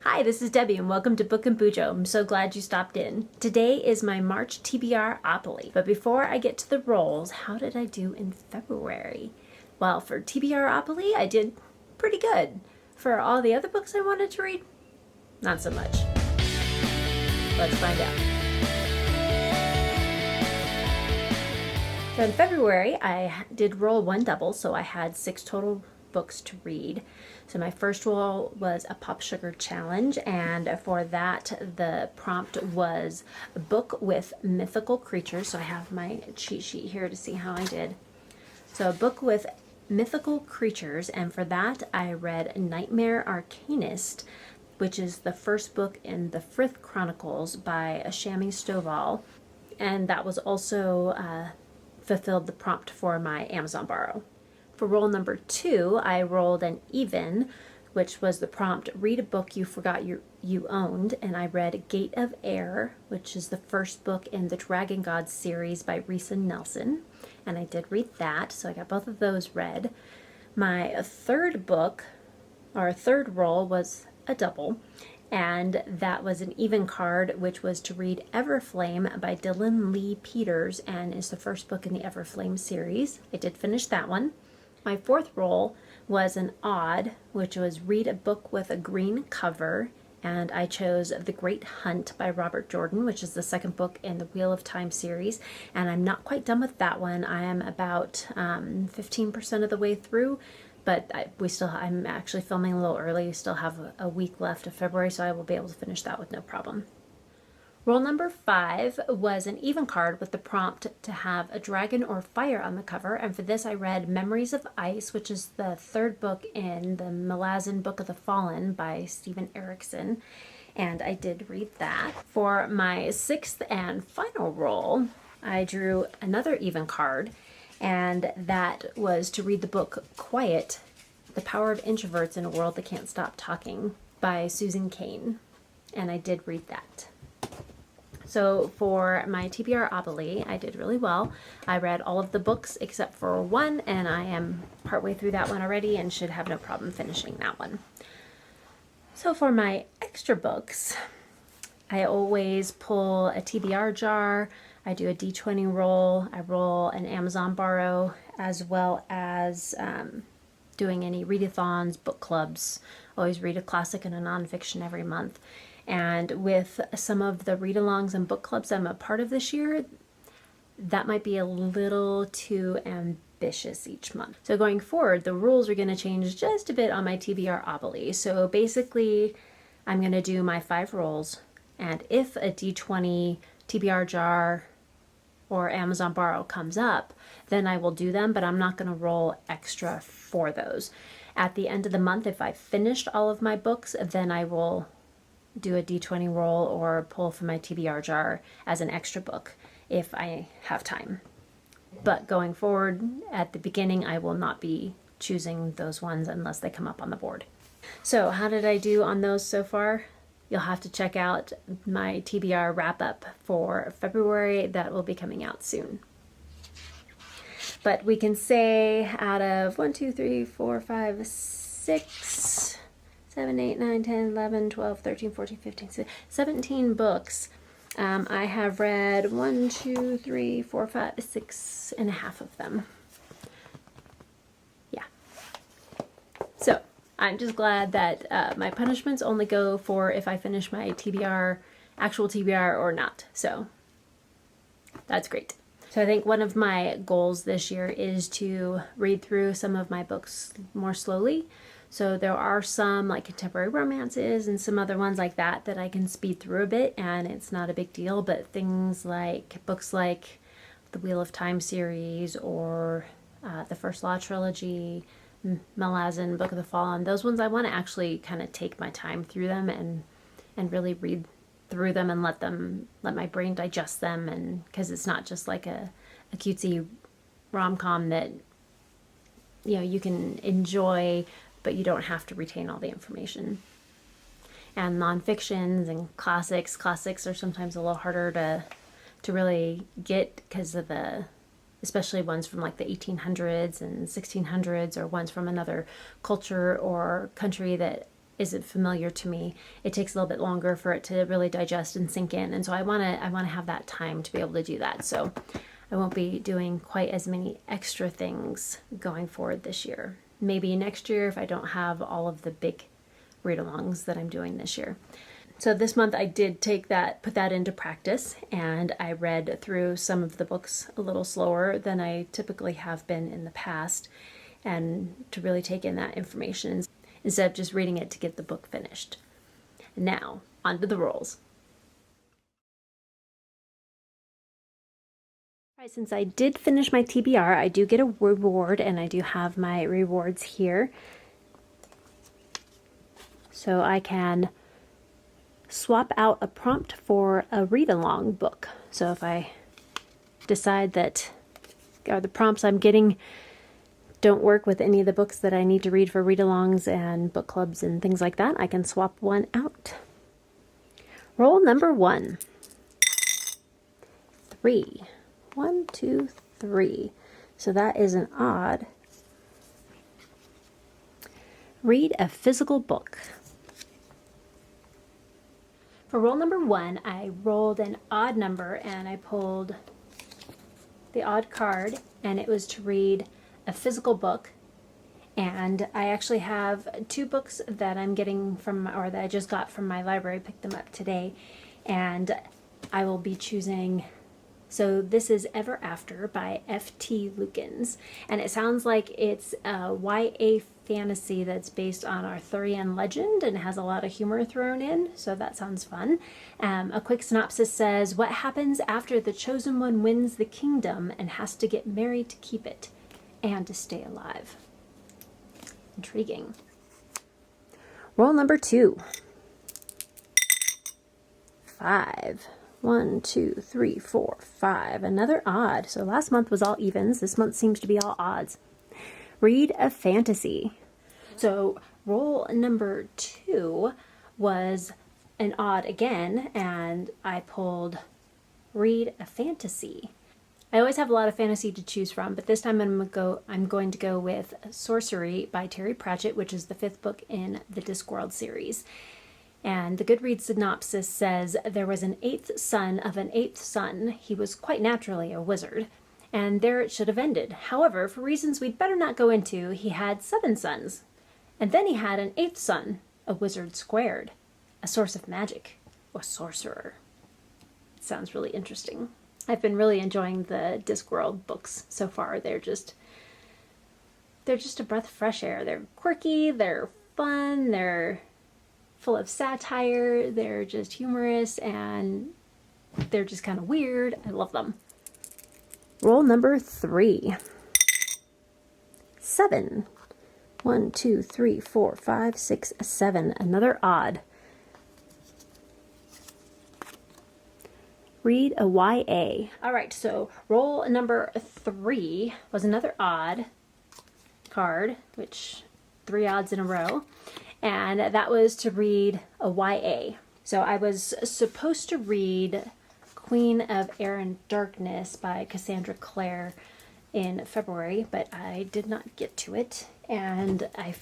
Hi, this is Debbie and welcome to Book and Bujo. I'm so glad you stopped in. Today is my March TBRopoly. But before I get to the rolls, how did I do in February? Well, for TBRopoly, I did pretty good. For all the other books I wanted to read, not so much. Let's find out. So in February, I did roll one double, so I had 6 total books to read. So my first roll was a Pop Sugar Challenge, and for that the prompt was a book with mythical creatures. So I have my cheat sheet here to see how I did. So a book with mythical creatures, and for that I read Nightmare Arcanist, which is the first book in the Frith Chronicles by Shami Stovall, and that was also fulfilled the prompt for my Amazon Borrow. For roll number 2, I rolled an even, which was the prompt, read a book you forgot you owned, and I read Gate of Air, which is the first book in the Dragon Gods series by Risa Nelson, and I did read that, so I got both of those read. My third book, or third roll, was a double, and that was an even card, which was to read Everflame by Dylan Lee Peters, and is the first book in the Everflame series. I did finish that one. My fourth roll was an odd, which was read a book with a green cover, and I chose The Great Hunt by Robert Jordan, which is the second book in the Wheel of Time series, and I'm not quite done with that one. I am about 15% of the way through, but I'm actually filming a little early. We still have a week left of February, so I will be able to finish that with no problem. Roll number 5 was an even card with the prompt to have a dragon or fire on the cover, and for this I read Memories of Ice, which is the third book in the Malazan Book of the Fallen by Steven Erikson, and I did read that. For my 6th and final roll, I drew another even card, and that was to read the book Quiet, The Power of Introverts in a World That Can't Stop Talking by Susan Cain, and I did read that. So for my TBRopoly, I did really well. I read all of the books except for one, and I am partway through that one already and should have no problem finishing that one. So for my extra books, I always pull a TBR jar, I do a D20 roll, I roll an Amazon Borrow, as well as doing any readathons, book clubs. Always read a classic and a nonfiction every month. And with some of the readalongs and book clubs I'm a part of this year, that might be a little too ambitious each month. So going forward, the rules are going to change just a bit on my TBRopoly. So basically, I'm going to do my 5 rolls, and if a D20 TBR jar or Amazon Borrow comes up, then I will do them, but I'm not going to roll extra for those. At the end of the month, if I finished all of my books, then I will do a D20 roll or pull from my TBR jar as an extra book if I have time. But going forward, at the beginning, I will not be choosing those ones unless they come up on the board. So how did I do on those so far? You'll have to check out my TBR wrap-up for February. That will be coming out soon. But we can say out of 1, 2, 3, 4, 5, 6, 7, 8, 9, 10, 11, 12, 13, 14, 15, 16, 17 books. I have read 1, 2, 3, 4, 5, 6 and a half of them. Yeah. So I'm just glad that my punishments only go for if I finish my TBR, actual TBR or not. So that's great. So I think one of my goals this year is to read through some of my books more slowly. So there are some like contemporary romances and some other ones like that that I can speed through a bit, and it's not a big deal. But things like books like the Wheel of Time series or the First Law trilogy, Malazan Book of the Fallen, those ones I want to actually kind of take my time through them and really read through them and let my brain digest them, and because it's not just like a cutesy rom-com that you can enjoy, but you don't have to retain all the information. And nonfictions and classics are sometimes a little harder to really get because of especially ones from like the 1800s and 1600s, or ones from another culture or country that isn't familiar to me, it takes a little bit longer for it to really digest and sink in. And so I want to have that time to be able to do that. So I won't be doing quite as many extra things going forward this year. Maybe next year if I don't have all of the big read-alongs that I'm doing this year. So this month I did put that into practice, and I read through some of the books a little slower than I typically have been in the past, and to really take in that information instead of just reading it to get the book finished. Now, on to the rolls. All right, since I did finish my TBR, I do get a reward, and I do have my rewards here. So I can swap out a prompt for a read-along book. So if I decide that the prompts I'm getting don't work with any of the books that I need to read for read-alongs and book clubs and things like that, I can swap one out. Roll number 1. 3. 1, 2, 3. So that is an odd. Read a physical book. For roll number 1, I rolled an odd number and I pulled the odd card, and it was to read a physical book. And I actually have 2 books that I'm getting from, or that I just got from my library, picked them up today, and I will be choosing. So this is Ever After by F.T. Lukens, and it sounds like it's a YA fantasy that's based on Arthurian legend and has a lot of humor thrown in, so that sounds fun. A quick synopsis says, what happens after the chosen one wins the kingdom and has to get married to keep it and to stay alive? Intriguing. Roll number 2. 5. 1, 2, 3, 4, 5. Another odd. So last month was all evens. This month seems to be all odds. Read a fantasy. So roll number 2 was an odd again, and I pulled Read a Fantasy. I always have a lot of fantasy to choose from, but this time I'm going to go with Sorcery by Terry Pratchett, which is the 5th book in the Discworld series. And the Goodreads synopsis says, there was an 8th son of an 8th son. He was quite naturally a wizard. And there it should have ended. However, for reasons we'd better not go into, he had 7 sons. And then he had an 8th son, a wizard squared, a source of magic, or sorcerer. It sounds really interesting. I've been really enjoying the Discworld books so far. They're just a breath of fresh air. They're quirky, they're fun, they're full of satire, they're just humorous, and they're just kind of weird. I love them. Roll number 3. 7. 1, 2, 3, 4, 5, 6, 7. Another odd. Read a YA. All right, so roll number 3 was another odd card, which 3 odds in a row. And that was to read a YA. So I was supposed to read Queen of Air and Darkness by Cassandra Clare in February, but I did not get to it. And I'm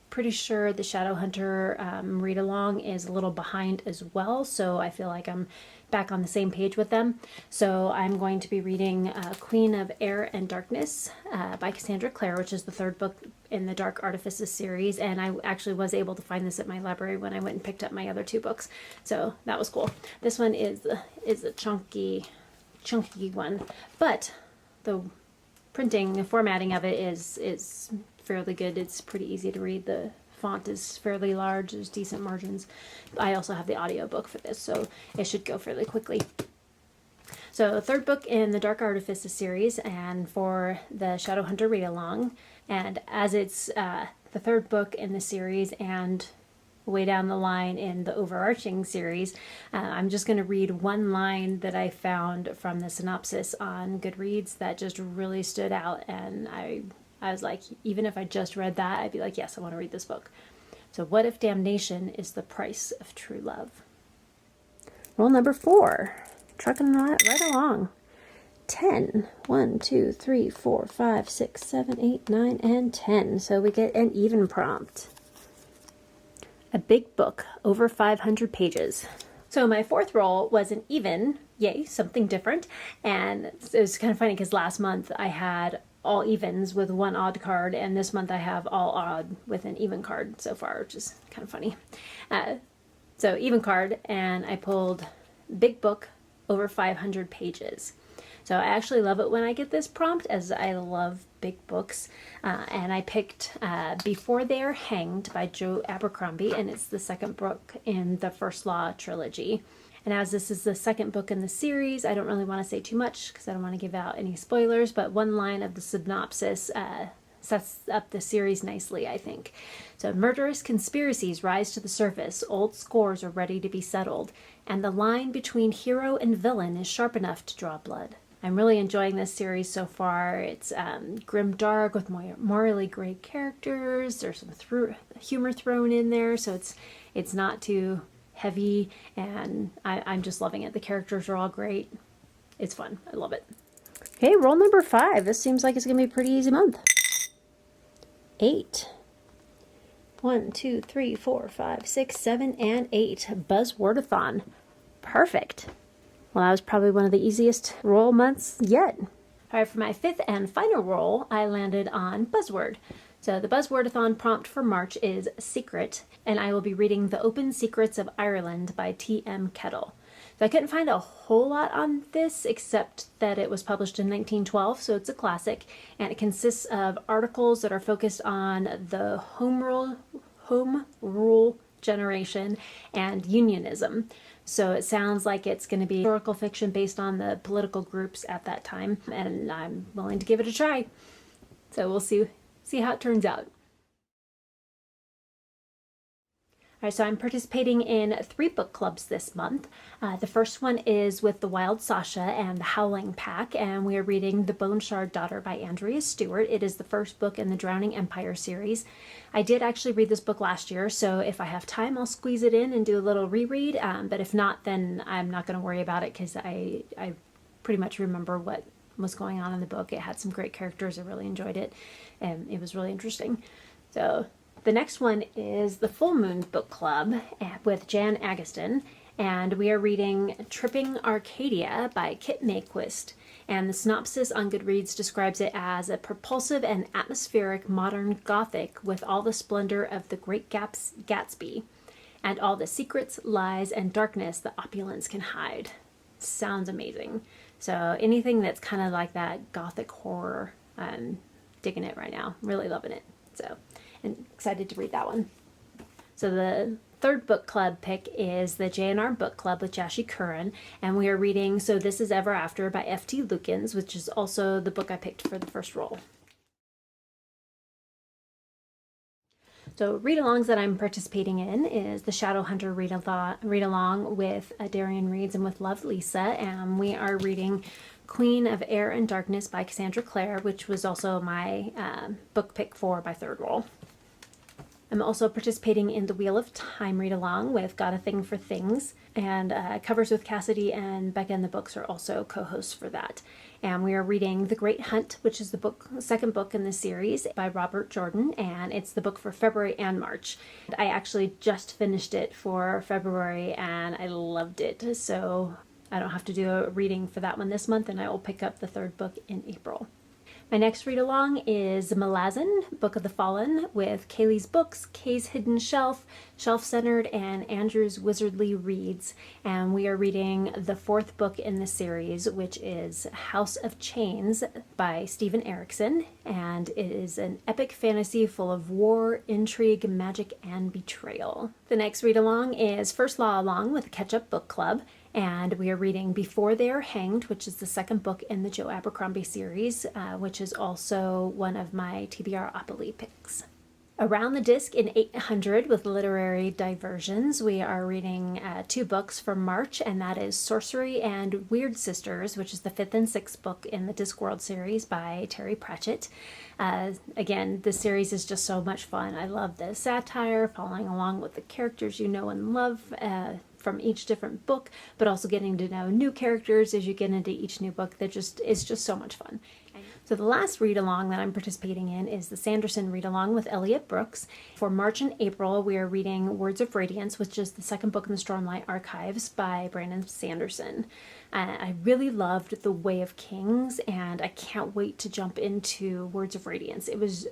pretty sure the Shadowhunter read-along is a little behind as well, so I feel like I'm back on the same page with them. So I'm going to be reading Queen of Air and Darkness by Cassandra Clare, which is the 3rd book in the Dark Artifices series, and I actually was able to find this at my library when I went and picked up my other 2 books, so that was cool. This one is a chunky one, but the printing and formatting of it is fairly good. It's pretty easy to read. The font is fairly large. There's decent margins. I also have the audiobook for this, so it should go fairly quickly. So 3rd book in the Dark Artifices series, and for the Shadowhunter read-along, and as it's the 3rd book in the series and way down the line in the overarching series, I'm just going to read one line that I found from the synopsis on Goodreads that just really stood out, and I was like, even if I just read that, I'd be like, yes, I want to read this book. So what if damnation is the price of true love? Roll number 4. Trucking right along. 10. 1, 2, 3, 4, 5, 6, 7, 8, 9, and 10. So we get an even prompt. A big book, over 500 pages. So my fourth roll was an even, yay, something different. And it was kind of funny because last month I had all evens with one odd card, and this month I have all odd with an even card so far, which is kind of funny. So even card, and I pulled big book, over 500 pages. So I actually love it when I get this prompt, as I love big books. And I picked Before They Are Hanged by Joe Abercrombie, and it's the second book in the First Law trilogy. And as this is the second book in the series, I don't really want to say too much because I don't want to give out any spoilers, but one line of the synopsis sets up the series nicely, I think. So, murderous conspiracies rise to the surface, old scores are ready to be settled, and the line between hero and villain is sharp enough to draw blood. I'm really enjoying this series so far. It's grim dark with morally gray characters. There's some humor thrown in there, so it's not too heavy, and I'm just loving it. The characters are all great. It's fun. I love it. Okay, roll number 5. This seems like it's going to be a pretty easy month. 8. 1, 2, 3, 4, 5, 6, 7, and 8. Readathon. Perfect. Well, that was probably one of the easiest roll months yet. All right, for my 5th and final roll, I landed on Buzzword. So the Buzzwordathon prompt for March is Secret, and I will be reading The Open Secrets of Ireland by T.M. Kettle. So I couldn't find a whole lot on this, except that it was published in 1912, so it's a classic, and it consists of articles that are focused on the home rule generation and unionism. So it sounds like it's going to be historical fiction based on the political groups at that time, and I'm willing to give it a try. So we'll see how it turns out. All right, so I'm participating in 3 book clubs this month. The first one is with The Wild Sasha and The Howling Pack, and we are reading The Bone Shard Daughter by Andrea Stewart. It is the first book in the Drowning Empire series. I did actually read this book last year, so if I have time, I'll squeeze it in and do a little reread. But if not, then I'm not going to worry about it because I pretty much remember what was going on in the book. It had some great characters. I really enjoyed it, and it was really interesting. So the next one is the Full Moon Book Club with Jan Agustin, and we are reading Tripping Arcadia by Kit Mayquist. And the synopsis on Goodreads describes it as a propulsive and atmospheric modern Gothic with all the splendor of the Great Gatsby and all the secrets, lies, and darkness that opulence can hide. Sounds amazing. So anything that's kind of like that Gothic horror, I'm digging it right now. Really loving it. So, and excited to read that one. So the third book club pick is the J&R Book Club with Jashi Curran, and we are reading So This Is Ever After by F.T. Lukens, which is also the book I picked for the first roll. So read-alongs that I'm participating in is the Shadowhunter read-along with Darian Reads and with Love Lisa, and we are reading Queen of Air and Darkness by Cassandra Clare, which was also my book pick for my third roll. I'm also participating in the Wheel of Time read-along with Got a Thing for Things, and Covers with Cassidy and Becca and the Books are also co-hosts for that. And we are reading The Great Hunt, which is the second book in the series by Robert Jordan, and it's the book for February and March. I actually just finished it for February, and I loved it, so I don't have to do a reading for that one this month, and I will pick up the third book in April. My next read-along is Malazan, Book of the Fallen, with Kaylee's Books, Kay's Hidden Shelf, Shelf-Centered, and Andrew's Wizardly Reads. And we are reading the fourth book in the series, which is House of Chains by Stephen Erickson. And it is an epic fantasy full of war, intrigue, magic, and betrayal. The next read-along is First Law Along with the Catch-Up Book Club. And we are reading Before They Are Hanged, which is the second book in the Joe Abercrombie series, which is also one of my TBRopoly picks. Around the Disc in 800 with Literary Diversions, we are reading 2 books for March, and that is Sorcery and Weird Sisters, which is the 5th and 6th book in the Discworld series by Terry Pratchett. Again, this series is just so much fun. I love the satire, following along with the characters you know and love from each different book, but also getting to know new characters as you get into each new book. It's just so much fun. So the last read-along that I'm participating in is the Sanderson read-along with Elliot Brooks. For March and April, we are reading Words of Radiance, which is the second book in the Stormlight Archives by Brandon Sanderson. I really loved The Way of Kings, and I can't wait to jump into Words of Radiance. It was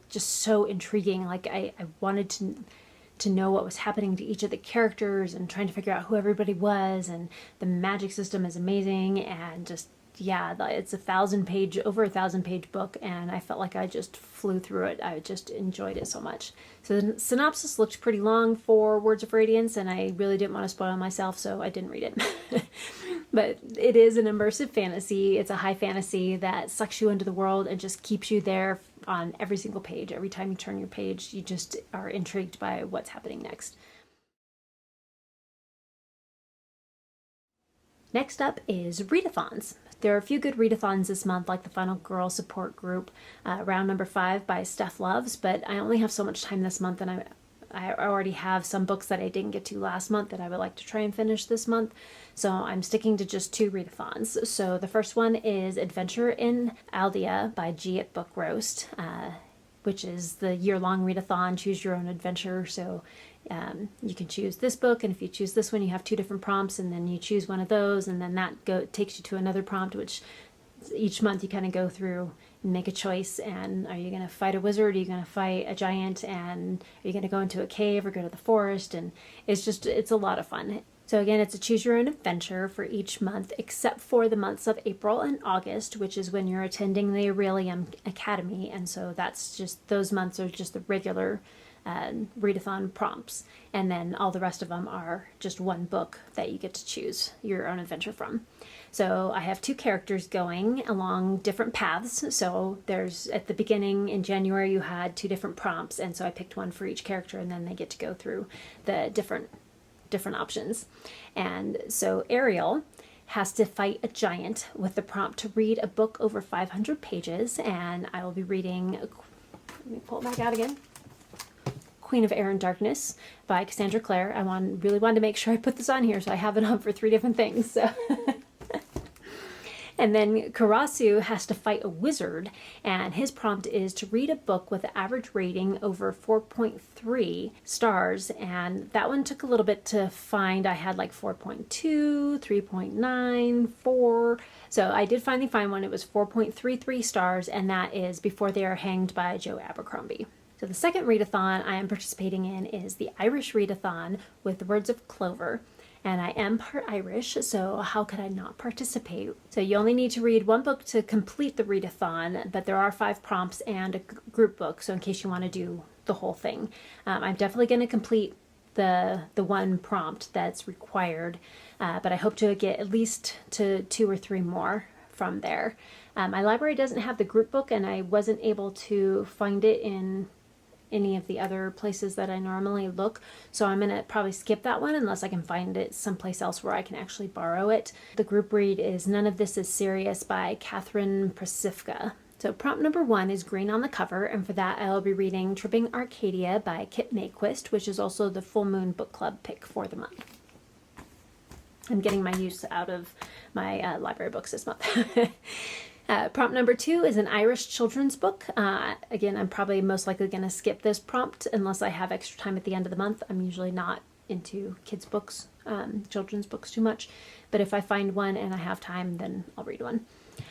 just so intriguing. Like I wanted to know what was happening to each of the characters and trying to figure out who everybody was, and the magic system is amazing, and just yeah, it's over 1,000 page book, and I felt like I just flew through it. I just enjoyed it so much. So the synopsis looked pretty long for Words of Radiance, and I really didn't want to spoil myself, so I didn't read it. But it is an immersive fantasy. It's a high fantasy that sucks you into the world and just keeps you there on every single page. Every time you turn your page, you just are intrigued by what's happening next. Next up is Readathons. There are a few good readathons this month, like the Final Girl Support Group, round number 5 by Steph Loves, but I only have so much time this month, and I already have some books that I didn't get to last month that I would like to try and finish this month, so I'm sticking to just 2 readathons. So the first one is Adventure in Aldea by G at Book Roast, which is the year-long readathon, choose your own adventure. So you can choose this book, and if you choose this one, you have 2 different prompts, and then you choose one of those, and then that takes you to another prompt, which each month you kind of go through and make a choice. And are you going to fight a wizard? Are you going to fight a giant? And are you going to go into a cave or go to the forest? And it's a lot of fun. So again, it's a choose your own adventure for each month, except for the months of April and August, which is when you're attending the Aurelium Academy. And so that's just, those months are just the regular readathon prompts, and then all the rest of them are just one book that you get to choose your own adventure from. So I have 2 characters going along different paths. So there's, at the beginning in January, you had 2 different prompts, and so I picked one for each character, and then they get to go through the different options. And so Ariel has to fight a giant with the prompt to read a book over 500 pages, and I will be reading, let me pull it back out again, Queen of Air and Darkness by Cassandra Clare. I really wanted to make sure I put this on here, so I have it on for 3 different things. So. And then Karasu has to fight a wizard, and his prompt is to read a book with an average rating over 4.3 stars, and that one took a little bit to find. I had like 4.2, 3.9, 4. So I did finally find one. It was 4.33 stars, and that is Before They Are Hanged by Joe Abercrombie. So the second readathon I am participating in is the Irish Readathon with Words of Clover. And I am part Irish, so how could I not participate? So you only need to read 1 book to complete the readathon, but there are 5 prompts and a group book, so in case you want to do the whole thing. I'm definitely going to complete the 1 prompt that's required, but I hope to get at least to 2 or 3 more from there. My library doesn't have the group book, and I wasn't able to find it in any of the other places that I normally look, so I'm gonna probably skip that one unless I can find it someplace else where I can actually borrow it. The group read is None of This is Serious by Catherine Prasifka. So prompt number 1 is green on the cover, and for that I'll be reading Tripping Arcadia by Kit Mayquist, which is also the Full Moon Book Club pick for the month. I'm getting my use out of my library books this month. Prompt number 2 is an Irish children's book. Again, I'm probably most likely going to skip this prompt unless I have extra time at the end of the month. I'm usually not into kids' books, children's books too much, but if I find one and I have time, then I'll read one.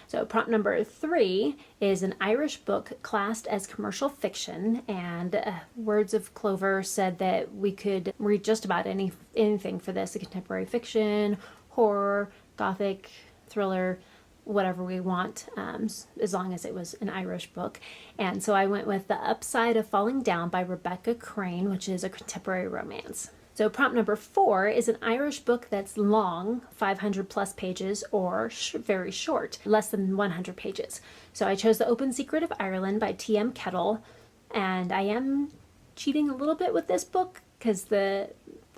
So prompt number 3 is an Irish book classed as commercial fiction, and Words of Clover said that we could read just about anything for this, a contemporary fiction, horror, gothic, thriller, whatever we want, as long as it was an Irish book. And so I went with The Upside of Falling Down by Rebecca Crane, which is a contemporary romance. So prompt number 4 is an Irish book that's long, 500 plus pages, or very short, less than 100 pages. So I chose The Open Secret of Ireland by T.M. Kettle, and I am cheating a little bit with this book because the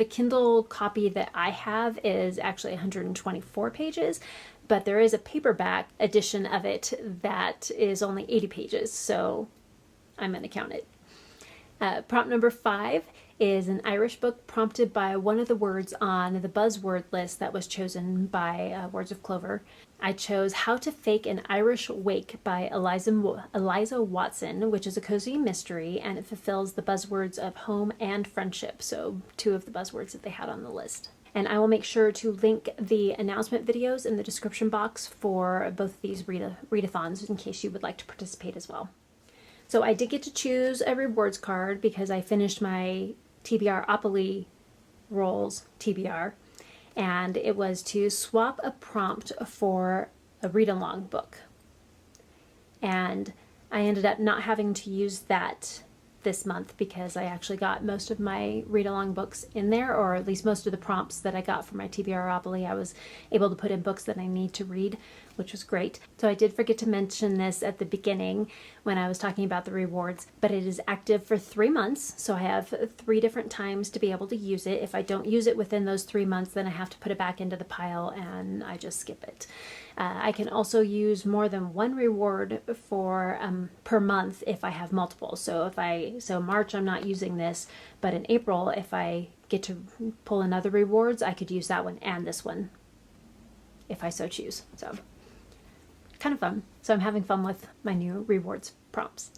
Kindle copy that I have is actually 124 pages, but there is a paperback edition of it that is only 80 pages, so I'm going to count it. Prompt number 5 is an Irish book prompted by one of the words on the buzzword list that was chosen by Words of Clover. I chose How to Fake an Irish Wake by Eliza Watson, which is a cozy mystery, and it fulfills the buzzwords of home and friendship, so two of the buzzwords that they had on the list. And I will make sure to link the announcement videos in the description box for both of these readathons in case you would like to participate as well. So I did get to choose a rewards card because I finished my TBRopoly rolls, TBR, and it was to swap a prompt for a read-along book. And I ended up not having to use that this month because I actually got most of my read-along books in there, or at least most of the prompts that I got for my TBRopoly. I was able to put in books that I need to read, which was great. So I did forget to mention this at the beginning when I was talking about the rewards, but it is active for 3 months. So I have 3 different times to be able to use it. If I don't use it within those 3 months, then I have to put it back into the pile and I just skip it. I can also use more than one reward for per month if I have multiple. So March I'm not using this, but in April if I get to pull another rewards, I could use that one and this one if I so choose. So kind of fun. So I'm having fun with my new rewards prompts.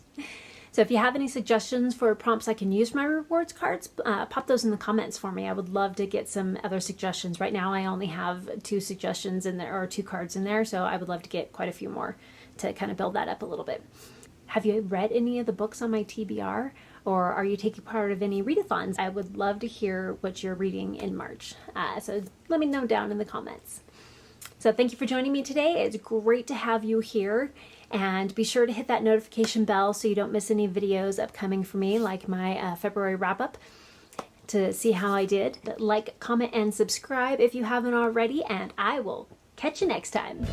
So if you have any suggestions for prompts I can use for my rewards cards, pop those in the comments for me. I would love to get some other suggestions. Right now I only have 2 suggestions in there, or 2 cards in there, so I would love to get quite a few more to kind of build that up a little bit. Have you read any of the books on my TBR, or are you taking part of any readathons? I would love to hear what you're reading in March. So let me know down in the comments. So thank you for joining me today. It's great to have you here. And be sure to hit that notification bell so you don't miss any videos upcoming for me, like my February wrap-up, to see how I did. Like, comment, and subscribe if you haven't already, and I will catch you next time.